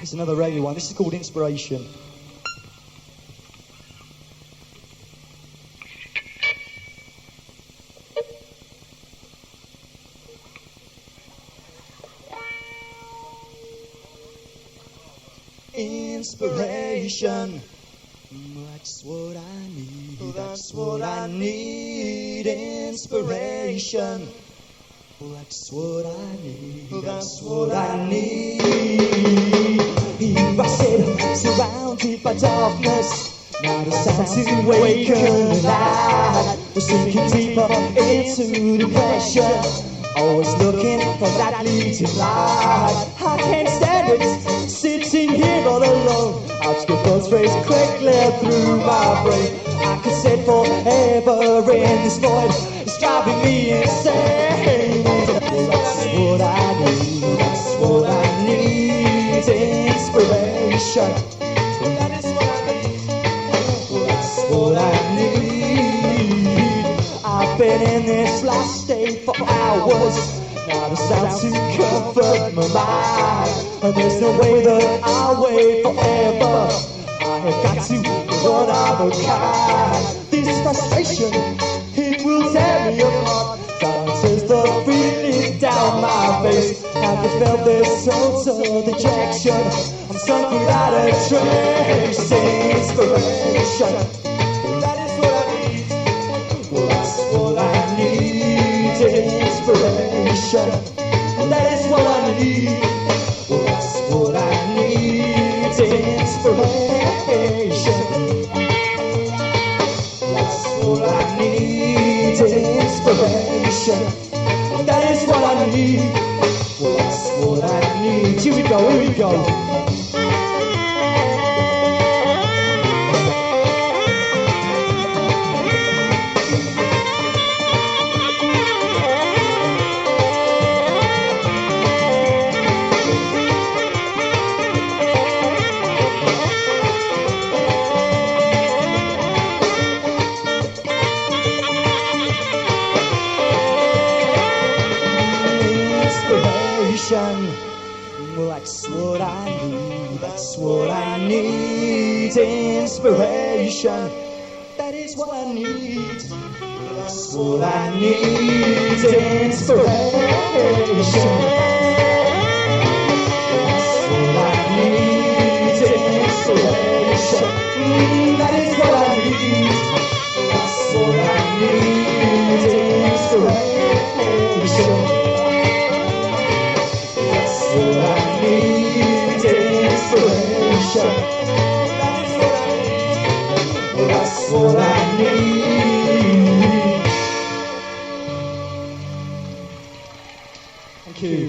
It's another reggae one. This is called Inspiration. Inspiration, that's what I need, that's what I need. Inspiration, that's what I need, that's what I need. Here I sit, surrounded by darkness, not a sound to waken the night. We're sinking deeper into depression, always looking for that leading light. I can't stand it, sitting here all alone. Obscure thoughts race quickly through my brain. I could sit forever in this void, it's driving me insane. That's what I need, that's what I need. Inspiration, that is what I need, that's what I need. I've been in this last state for hours, not a sound to comfort my mind. And there's no way that I'll wait forever, I have got to be one of a kind. This frustration, it will tear me apart. Dances the feeling down my face. Have you felt this total dejection? I'm sunk without a trace. Inspiration, that is what I need, well, that's what I need. Inspiration, that is what I need, well, that's what I need. Inspiration, that's what I need. Inspiration, that is what I need, well, that's what I need. Here we go, here we go. Well, that's what I need, that's what I need. Inspiration, that is what I need, that's what I need. Inspiration, that's what I need. Inspiration, that is what I need, that's what I need. Inspiration, what I need. Inspiration, that's what I need. Thank you.